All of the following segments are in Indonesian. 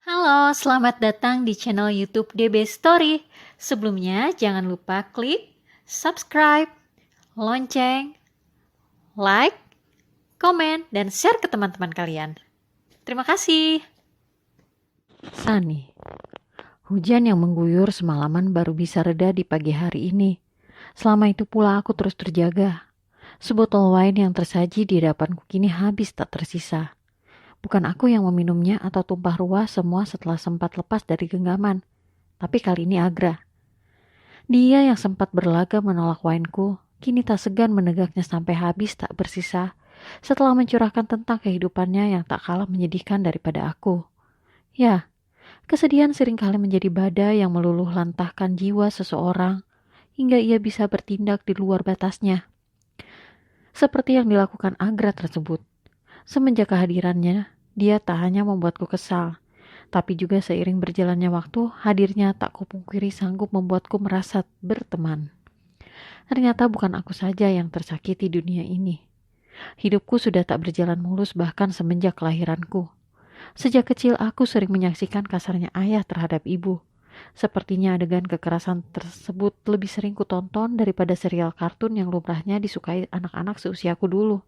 Halo, selamat datang di channel YouTube DB Story. Sebelumnya, jangan lupa klik subscribe, lonceng, like, komen, dan share ke teman-teman kalian. Terima kasih. Sani, hujan yang mengguyur semalaman baru bisa reda di pagi hari ini. Selama itu pula aku terus terjaga. Sebotol wine yang tersaji di hadapanku kini habis tak tersisa. Bukan aku yang meminumnya atau tumpah ruah semua setelah sempat lepas dari genggaman. Tapi kali ini Agra. Dia yang sempat berlaga menolak wineku, kini tak segan menegaknya sampai habis tak bersisa. Setelah mencurahkan tentang kehidupannya yang tak kalah menyedihkan daripada aku. Ya, kesedihan seringkali menjadi badai yang meluluh lantahkan jiwa seseorang hingga ia bisa bertindak di luar batasnya. Seperti yang dilakukan Agra tersebut. Semenjak kehadirannya, dia tak hanya membuatku kesal, tapi juga seiring berjalannya waktu, hadirnya tak kupungkiri sanggup membuatku merasa berteman. Ternyata bukan aku saja yang tersakiti dunia ini. Hidupku sudah tak berjalan mulus bahkan semenjak kelahiranku. Sejak kecil aku sering menyaksikan kasarnya ayah terhadap ibu. Sepertinya adegan kekerasan tersebut lebih sering kutonton daripada serial kartun yang lumrahnya disukai anak-anak seusiaku dulu.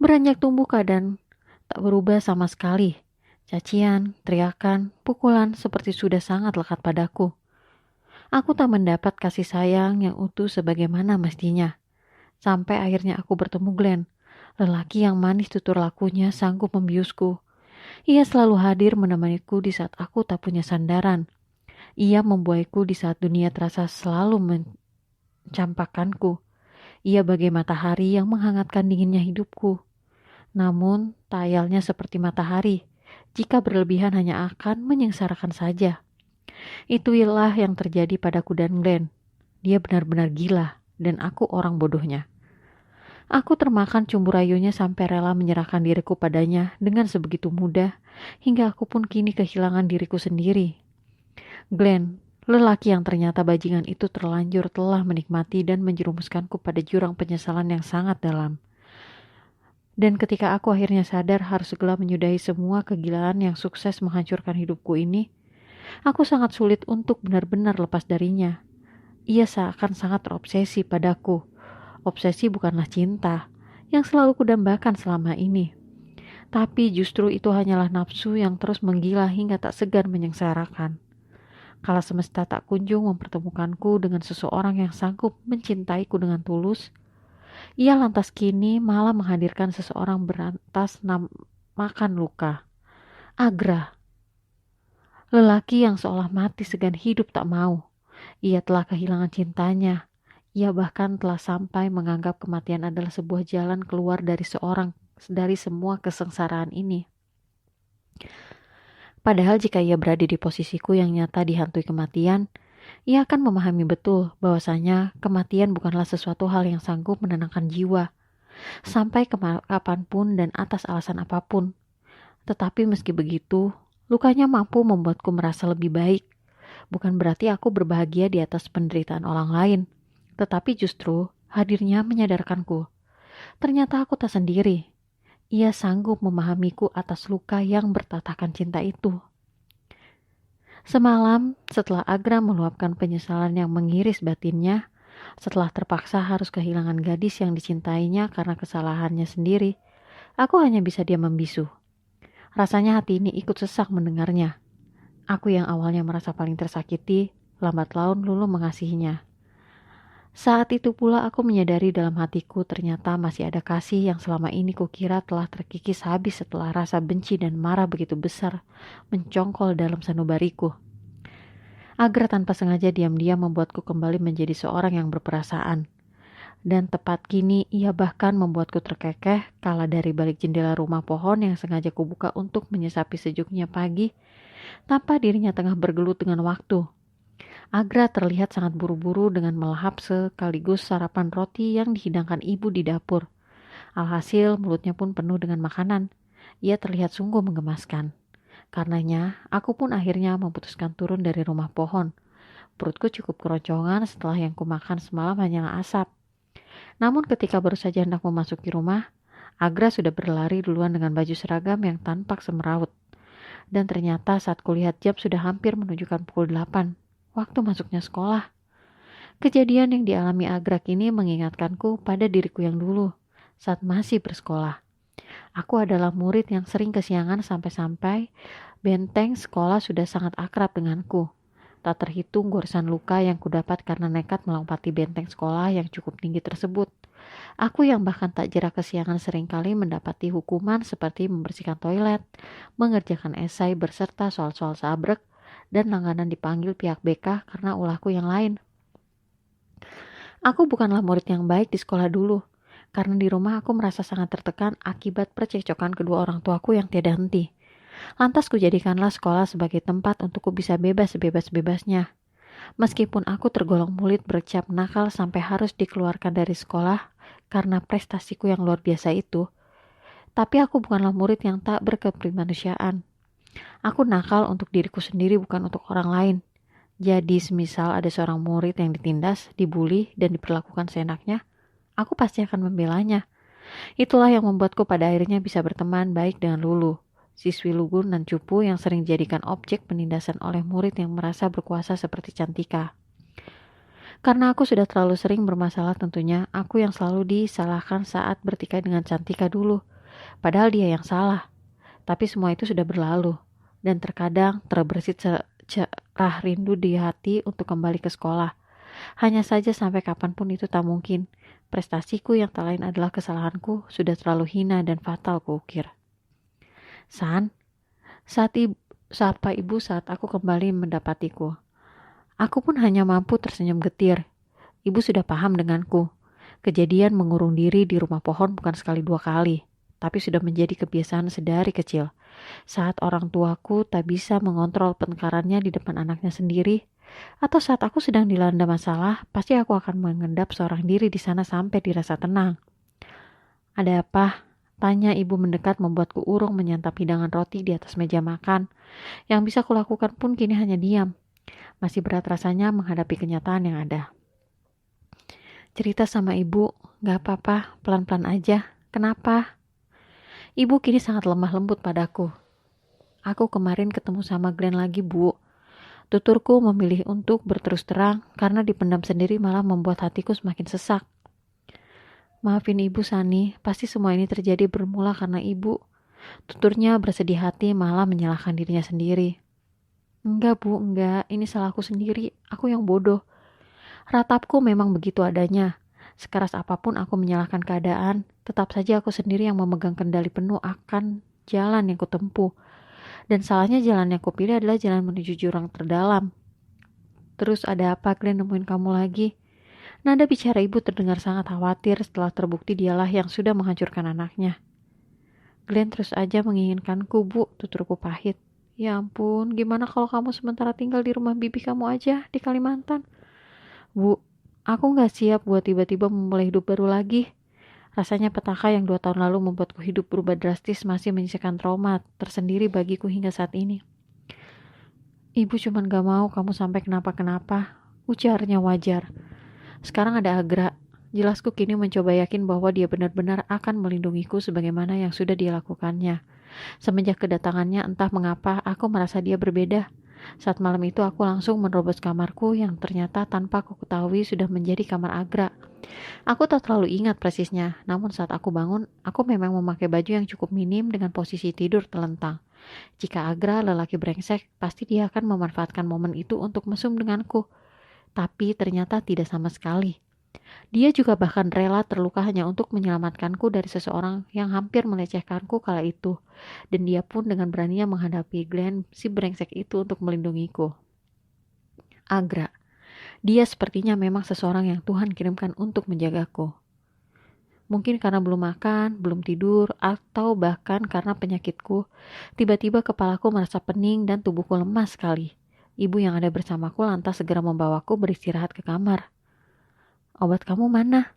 Beranjak tumbuh keadaan tak berubah sama sekali. Cacian, teriakan, pukulan seperti sudah sangat lekat padaku. Aku tak mendapat kasih sayang yang utuh sebagaimana mestinya. Sampai akhirnya aku bertemu Glenn, lelaki yang manis tutur lakunya sanggup membiusku. Ia selalu hadir menemaniku di saat aku tak punya sandaran. Ia membuaiku di saat dunia terasa selalu mencampakkanku. Ia bagai matahari yang menghangatkan dinginnya hidupku. Namun, tayalnya seperti matahari. Jika berlebihan hanya akan menyengsarakan saja. Itulah yang terjadi padaku dan Glenn. Dia benar-benar gila, dan aku orang bodohnya. Aku termakan cumbu rayunya sampai rela menyerahkan diriku padanya dengan sebegitu mudah, hingga aku pun kini kehilangan diriku sendiri. Glenn, lelaki yang ternyata bajingan itu terlanjur telah menikmati dan menjerumuskanku pada jurang penyesalan yang sangat dalam. Dan ketika aku akhirnya sadar harus segera menyudahi semua kegilaan yang sukses menghancurkan hidupku ini, aku sangat sulit untuk benar-benar lepas darinya. Ia seakan sangat terobsesi padaku. Obsesi bukanlah cinta yang selalu kudambakan selama ini. Tapi justru itu hanyalah nafsu yang terus menggila hingga tak segan menyengsarakan. Kala semesta tak kunjung mempertemukanku dengan seseorang yang sanggup mencintaiku dengan tulus, ia lantas kini malah menghadirkan seseorang berantas makan luka. Agra, lelaki yang seolah mati segan hidup tak mau. Ia telah kehilangan cintanya. Ia bahkan telah sampai menganggap kematian adalah sebuah jalan keluar dari semua kesengsaraan ini. Padahal jika ia berada di posisiku yang nyata dihantui kematian, ia akan memahami betul bahwasanya kematian bukanlah sesuatu hal yang sanggup menenangkan jiwa, sampai kapanpun dan atas alasan apapun. Tetapi meski begitu, lukanya mampu membuatku merasa lebih baik. Bukan berarti aku berbahagia di atas penderitaan orang lain, tetapi justru hadirnya menyadarkanku. Ternyata aku tak sendiri. Ia sanggup memahamiku atas luka yang bertatakan cinta itu. Semalam, setelah Agra meluapkan penyesalan yang mengiris batinnya, setelah terpaksa harus kehilangan gadis yang dicintainya karena kesalahannya sendiri, aku hanya bisa diam membisu. Rasanya hati ini ikut sesak mendengarnya. Aku yang awalnya merasa paling tersakiti, lambat laun luluh mengasihinya. Saat itu pula aku menyadari dalam hatiku ternyata masih ada kasih yang selama ini kukira telah terkikis habis setelah rasa benci dan marah begitu besar mencongkol dalam sanubariku. Agar tanpa sengaja diam-diam membuatku kembali menjadi seorang yang berperasaan. Dan tepat kini ia bahkan membuatku terkekeh kala dari balik jendela rumah pohon yang sengaja kubuka untuk menyesapi sejuknya pagi, tanpa dirinya tengah bergelut dengan waktu. Agra terlihat sangat buru-buru dengan melahap sekaligus sarapan roti yang dihidangkan ibu di dapur. Alhasil mulutnya pun penuh dengan makanan. Ia terlihat sungguh menggemaskan. Karenanya, aku pun akhirnya memutuskan turun dari rumah pohon. Perutku cukup keroncongan setelah yang kumakan semalam hanyalah asap. Namun ketika baru saja hendak memasuki rumah, Agra sudah berlari duluan dengan baju seragam yang tampak semeraut. Dan ternyata saat kulihat jam sudah hampir menunjukkan pukul 8, waktu masuknya sekolah. Kejadian yang dialami Agrak ini mengingatkanku pada diriku yang dulu, saat masih bersekolah. Aku adalah murid yang sering kesiangan sampai-sampai benteng sekolah sudah sangat akrab denganku. Tak terhitung goresan luka yang kudapat karena nekat melompati benteng sekolah yang cukup tinggi tersebut. Aku yang bahkan tak jera kesiangan seringkali mendapati hukuman seperti membersihkan toilet, mengerjakan esai berserta soal-soal sabrek, dan langganan dipanggil pihak BK karena ulahku yang lain. Aku bukanlah murid yang baik di sekolah dulu, karena di rumah aku merasa sangat tertekan akibat percekcokan kedua orang tuaku yang tiada henti. Lantas kujadikanlah sekolah sebagai tempat untuk ku bisa bebas sebebas-bebasnya. Meskipun aku tergolong murid bercap nakal sampai harus dikeluarkan dari sekolah karena prestasiku yang luar biasa itu, tapi aku bukanlah murid yang tak berkeprimanusiaan. Aku nakal untuk diriku sendiri, bukan untuk orang lain. Jadi semisal ada seorang murid yang ditindas, dibully, dan diperlakukan seenaknya, aku pasti akan membelanya. Itulah yang membuatku pada akhirnya bisa berteman baik dengan Lulu, siswi lugu dan cupu yang sering dijadikan objek penindasan oleh murid yang merasa berkuasa seperti Cantika. Karena aku sudah terlalu sering bermasalah tentunya, aku yang selalu disalahkan saat bertikai dengan Cantika dulu. Padahal dia yang salah. Tapi semua itu sudah berlalu. Dan terkadang terbersit cerah rindu di hati untuk kembali ke sekolah. Hanya saja sampai kapanpun itu tak mungkin. Prestasiku yang tak lain adalah kesalahanku sudah terlalu hina dan fatal kuukir. San, sapa ibu saat aku kembali mendapatiku. Aku pun hanya mampu tersenyum getir. Ibu sudah paham denganku. Kejadian mengurung diri di rumah pohon bukan sekali dua kali, tapi sudah menjadi kebiasaan sedari kecil. Saat orang tuaku tak bisa mengontrol pertengkarannya di depan anaknya sendiri, atau saat aku sedang dilanda masalah, pasti aku akan mengendap seorang diri di sana sampai dirasa tenang. Ada apa? Tanya ibu mendekat membuatku urung menyantap hidangan roti di atas meja makan. Yang bisa kulakukan pun kini hanya diam. Masih berat rasanya menghadapi kenyataan yang ada. Cerita sama ibu, gak apa-apa, pelan-pelan aja. Kenapa? Ibu kini sangat lemah lembut padaku. Aku kemarin ketemu sama Glenn lagi, Bu. Tuturku memilih untuk berterus terang karena dipendam sendiri malah membuat hatiku semakin sesak. Maafin ibu, Sani, pasti semua ini terjadi bermula karena ibu. Tuturnya bersedih hati malah menyalahkan dirinya sendiri. Enggak, Bu, enggak. Ini salahku sendiri. Aku yang bodoh. Ratapku memang begitu adanya. Sekeras apapun aku menyalahkan keadaan, tetap saja aku sendiri yang memegang kendali penuh akan jalan yang kutempuh. Dan salahnya jalan yang kupilih adalah jalan menuju jurang terdalam. Terus ada apa Glenn nemuin kamu lagi? Nada bicara ibu terdengar sangat khawatir setelah terbukti dialah yang sudah menghancurkan anaknya. Glenn terus aja menginginkanku, Bu, tuturku pahit. Ya ampun, gimana kalau kamu sementara tinggal di rumah bibi kamu aja di Kalimantan? Bu, aku gak siap buat tiba-tiba memulai hidup baru lagi. Rasanya petaka yang 2 tahun lalu membuatku hidup berubah drastis masih menyisakan trauma tersendiri bagiku hingga saat ini. Ibu cuman gak mau kamu sampai kenapa-kenapa, ujarnya wajar. Sekarang ada Agra. Jelasku kini mencoba yakin bahwa dia benar-benar akan melindungiku sebagaimana yang sudah dia lakukannya. Semenjak kedatangannya entah mengapa aku merasa dia berbeda. Saat malam itu aku langsung menerobos kamarku yang ternyata tanpa aku ketahui sudah menjadi kamar Agra. Aku tak terlalu ingat persisnya, namun saat aku bangun, aku memang memakai baju yang cukup minim dengan posisi tidur telentang. Jika Agra lelaki brengsek, pasti dia akan memanfaatkan momen itu untuk mesum denganku. Tapi ternyata tidak sama sekali. Dia juga bahkan rela terluka hanya untuk menyelamatkanku dari seseorang yang hampir melecehkanku kala itu. Dan dia pun dengan beraninya menghadapi Glenn si brengsek itu untuk melindungiku. Agra. Dia sepertinya memang seseorang yang Tuhan kirimkan untuk menjagaku. Mungkin karena belum makan, belum tidur, atau bahkan karena penyakitku, tiba-tiba kepalaku merasa pening dan tubuhku lemas sekali. Ibu yang ada bersamaku lantas segera membawaku beristirahat ke kamar. Obat kamu mana?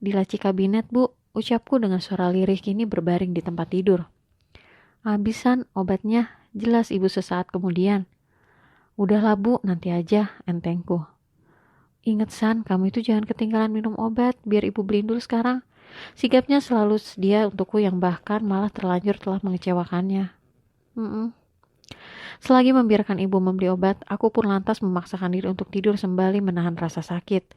Di laci kabinet, Bu, ucapku dengan suara lirih kini berbaring di tempat tidur. Habisan obatnya, jelas ibu sesaat kemudian. Udahlah Bu, nanti aja, entengku. Ingat San, kamu itu jangan ketinggalan minum obat, biar ibu beliin dulu sekarang. Sigapnya selalu sedia untukku yang bahkan malah terlanjur telah mengecewakannya. Selagi membiarkan ibu membeli obat, aku pun lantas memaksakan diri untuk tidur sembari menahan rasa sakit.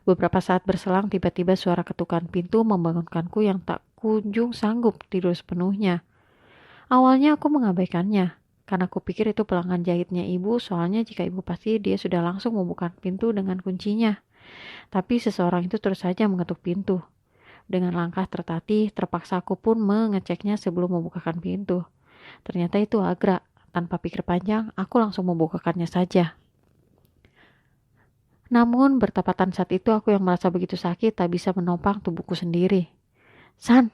Beberapa saat berselang, tiba-tiba suara ketukan pintu membangunkanku yang tak kunjung sanggup tidur sepenuhnya. Awalnya aku mengabaikannya, karena aku pikir itu pelanggan jahitnya ibu, soalnya jika ibu pasti dia sudah langsung membuka pintu dengan kuncinya. Tapi seseorang itu terus saja mengetuk pintu. Dengan langkah tertatih, terpaksa aku pun mengeceknya sebelum membukakan pintu. Ternyata itu Agra. Tanpa pikir panjang, aku langsung membukakannya saja. Namun bertepatan saat itu aku yang merasa begitu sakit tak bisa menopang tubuhku sendiri. San,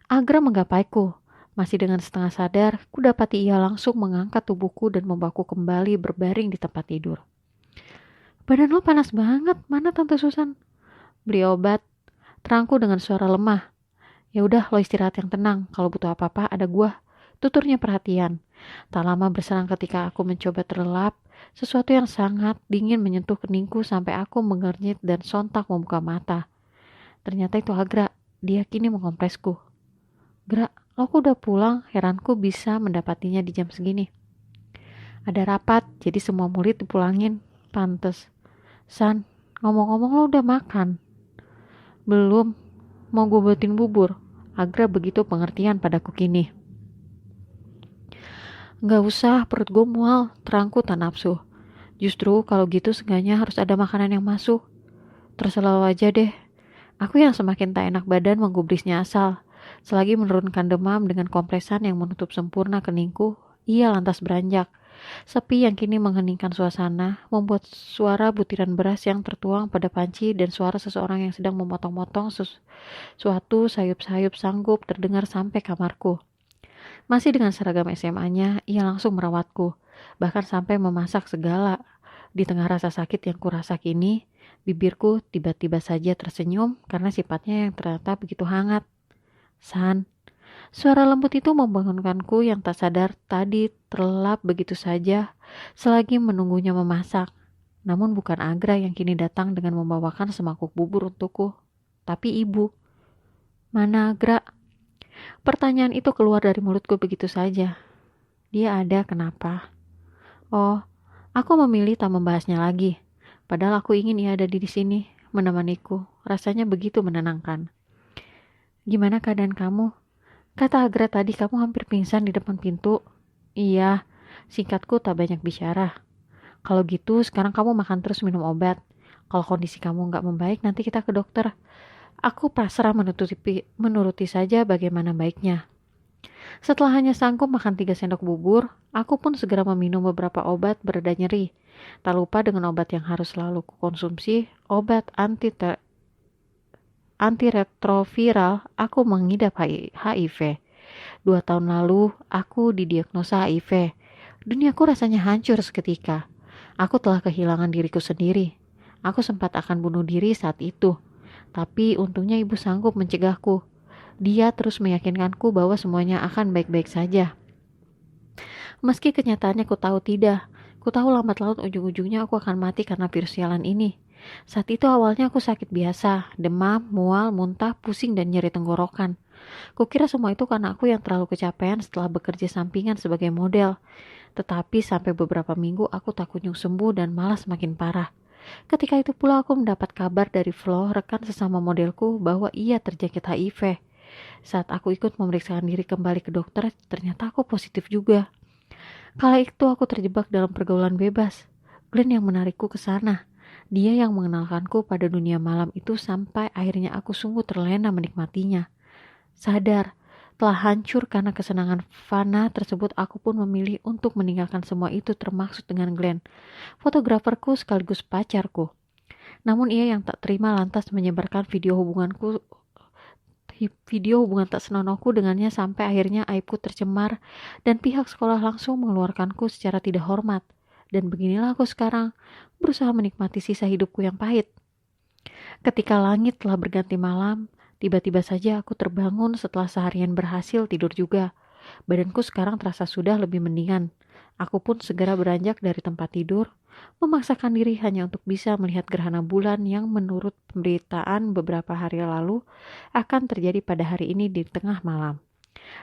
Agra menggapaiku. Masih dengan setengah sadar, kudapati ia langsung mengangkat tubuhku dan membawaku kembali berbaring di tempat tidur. Badan lo panas banget, mana Tante Susan? Beli obat, terangku dengan suara lemah. Ya udah, lo istirahat yang tenang. Kalau butuh apa-apa, ada gua. Tuturnya perhatian. Tak lama berselang ketika aku mencoba terlelap, sesuatu yang sangat dingin menyentuh keningku sampai aku mengernyit dan sontak membuka mata. Ternyata itu Agra. Dia kini mengompresku. Gra, lo kok udah pulang? Heranku bisa mendapatinya di jam segini. Ada rapat, jadi semua murid dipulangin. Pantes. San, ngomong-ngomong lo udah makan? Belum. Mau gue buatin bubur? Agra begitu pengertian padaku kini. Nggak usah, perut gue mual, terangku tak nafsu. Justru kalau gitu seenggaknya harus ada makanan yang masuk. Terserah lo aja deh. Aku yang semakin tak enak badan menggubrisnya asal. Selagi menurunkan demam dengan kompresan yang menutup sempurna keningku, ia lantas beranjak. Sepi yang kini mengheningkan suasana, membuat suara butiran beras yang tertuang pada panci dan suara seseorang yang sedang memotong-motong suatu sayup-sayup sanggup terdengar sampai kamarku. Masih dengan seragam SMA-nya, ia langsung merawatku, bahkan sampai memasak segala. Di tengah rasa sakit yang kurasa kini, bibirku tiba-tiba saja tersenyum karena sifatnya yang ternyata begitu hangat. San, suara lembut itu membangunkanku yang tak sadar tadi terlelap begitu saja selagi menunggunya memasak. Namun bukan Agra yang kini datang dengan membawakan semangkuk bubur untukku, tapi ibu. Mana Agra? Pertanyaan itu keluar dari mulutku begitu saja. Dia ada, kenapa? Oh, aku memilih tak membahasnya lagi. Padahal aku ingin ia ada di sini, menemaniku. Rasanya begitu menenangkan. Gimana keadaan kamu? Kata Agra tadi kamu hampir pingsan di depan pintu. Iya, singkatku tak banyak bicara. Kalau gitu sekarang kamu makan terus minum obat. Kalau kondisi kamu nggak membaik nanti kita ke dokter. Aku pasrah menuruti saja bagaimana baiknya. Setelah hanya sanggup makan 3 sendok bubur, aku pun segera meminum beberapa obat bereda nyeri. Tak lupa dengan obat yang harus selalu kukonsumsi, obat antiretroviral, aku mengidap HIV. 2 tahun lalu, aku didiagnosa HIV. Duniaku rasanya hancur seketika. Aku telah kehilangan diriku sendiri. Aku sempat akan bunuh diri saat itu. Tapi untungnya ibu sanggup mencegahku. Dia terus meyakinkanku bahwa semuanya akan baik-baik saja. Meski kenyataannya ku tahu tidak. Ku tahu lambat laun ujung-ujungnya aku akan mati karena virus sialan ini. Saat itu awalnya aku sakit biasa, demam, mual, muntah, pusing dan nyeri tenggorokan. Kukira semua itu karena aku yang terlalu kecapean setelah bekerja sampingan sebagai model. Tetapi sampai beberapa minggu aku tak kunjung sembuh dan malah semakin parah. Ketika itu pula aku mendapat kabar dari Flo, rekan sesama modelku, bahwa ia terjangkit HIV. Saat aku ikut memeriksakan diri kembali ke dokter, ternyata aku positif juga. Kala itu aku terjebak dalam pergaulan bebas. Glenn yang menarikku ke sana. Dia yang mengenalkanku pada dunia malam itu sampai akhirnya aku sungguh terlena menikmatinya. Sadar, telah hancur karena kesenangan fana tersebut, aku pun memilih untuk meninggalkan semua itu termaksud dengan Glenn, fotograferku sekaligus pacarku. Namun ia yang tak terima lantas menyebarkan video hubungan tak senonohku dengannya sampai akhirnya aibku tercemar dan pihak sekolah langsung mengeluarkanku secara tidak hormat. Dan beginilah aku sekarang, berusaha menikmati sisa hidupku yang pahit. Ketika langit telah berganti malam, tiba-tiba saja aku terbangun setelah seharian berhasil tidur juga. Badanku sekarang terasa sudah lebih mendingan. Aku pun segera beranjak dari tempat tidur, memaksakan diri hanya untuk bisa melihat gerhana bulan yang menurut pemberitaan beberapa hari lalu akan terjadi pada hari ini di tengah malam.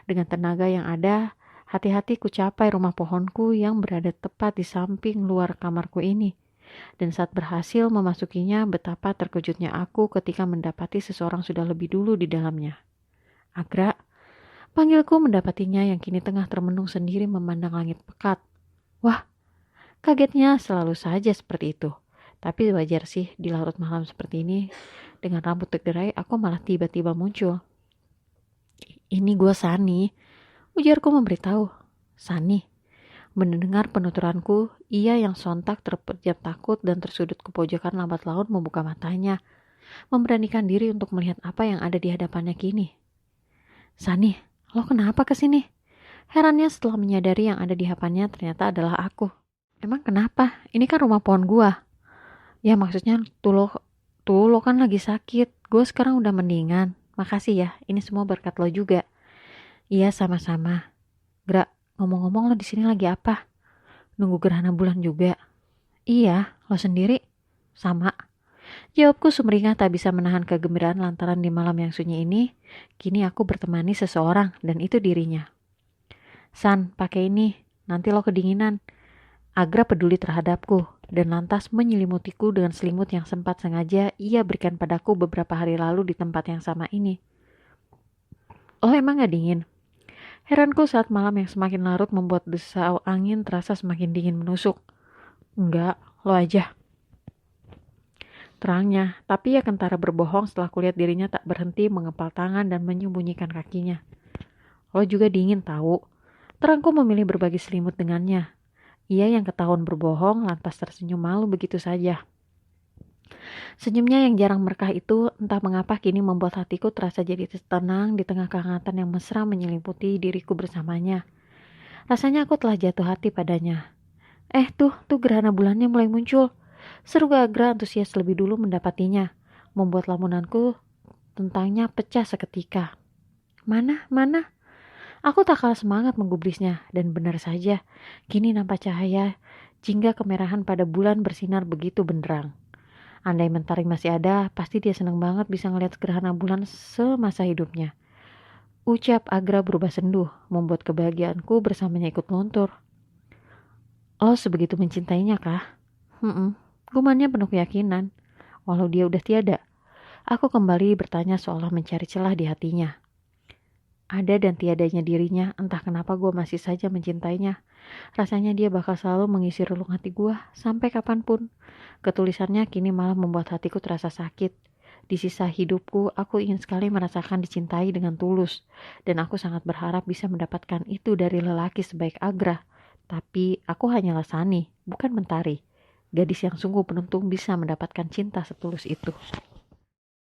Dengan tenaga yang ada, Hati-hati ku capai rumah pohonku yang berada tepat di samping luar kamarku ini. Dan saat berhasil memasukinya, betapa terkejutnya aku ketika mendapati seseorang sudah lebih dulu di dalamnya. Agra, panggilku mendapatinya yang kini tengah termenung sendiri memandang langit pekat. Wah, kagetnya selalu saja seperti itu. Tapi wajar sih di larut malam seperti ini, dengan rambut tergerai aku malah tiba-tiba muncul. Ini gue Sani, ujarku memberitahu. Sani, mendengar penuturanku, ia yang sontak terpejam takut dan tersudut ke pojokan lambat laun membuka matanya, memberanikan diri untuk melihat apa yang ada di hadapannya kini. Sani, lo kenapa kesini? Herannya setelah menyadari yang ada di hadapannya ternyata adalah aku. Emang kenapa? Ini kan rumah pohon gua. Ya maksudnya tuh lo kan lagi sakit. Gue sekarang udah mendingan. Makasih ya, ini semua berkat lo juga. Iya sama-sama. Gra, ngomong-ngomong lo di sini lagi apa? Nunggu gerhana bulan juga? Iya, lo sendiri? Sama. Jawabku sumringah tak bisa menahan kegembiraan lantaran di malam yang sunyi ini, kini aku bertemani seseorang dan itu dirinya. San, pakai ini, nanti lo kedinginan. Agra peduli terhadapku dan lantas menyelimutiku dengan selimut yang sempat sengaja ia berikan padaku beberapa hari lalu di tempat yang sama ini. Oh emang gak dingin? Heranku saat malam yang semakin larut membuat desau angin terasa semakin dingin menusuk. Enggak, lo aja. Terangnya, tapi ia kentara berbohong setelah kulihat dirinya tak berhenti mengepal tangan dan menyembunyikan kakinya. Lo juga dingin tahu. Terangku memilih berbagi selimut dengannya. Ia yang ketahuan berbohong lantas tersenyum malu begitu saja. Senyumnya yang jarang berkah itu entah mengapa kini membuat hatiku terasa jadi tenang di tengah kehangatan yang mesra menyelimuti diriku bersamanya. Rasanya aku telah jatuh hati padanya. Tuh gerhana bulannya mulai muncul. Seru Agra antusias lebih dulu mendapatinya, membuat lamunanku tentangnya pecah seketika. Mana? Aku tak kalah semangat menggubrisnya, dan benar saja, kini nampak cahaya jingga kemerahan pada bulan bersinar begitu benderang. Andai mentari masih ada, pasti dia senang banget bisa ngeliat gerhana bulan semasa hidupnya. Ucap Agra berubah sendu, membuat kebahagiaanku bersamanya ikut luntur. Oh, sebegitu mencintainya kah? Gumannya penuh keyakinan. Walau dia udah tiada, aku kembali bertanya seolah mencari celah di hatinya. Ada dan tiadanya dirinya, entah kenapa gue masih saja mencintainya. Rasanya dia bakal selalu mengisi relung hati gue, sampai kapanpun. Ketulisannya kini malah membuat hatiku terasa sakit. Di sisa hidupku, aku ingin sekali merasakan dicintai dengan tulus. Dan aku sangat berharap bisa mendapatkan itu dari lelaki sebaik Agra. Tapi aku hanyalah Sani, bukan Mentari. Gadis yang sungguh beruntung bisa mendapatkan cinta setulus itu.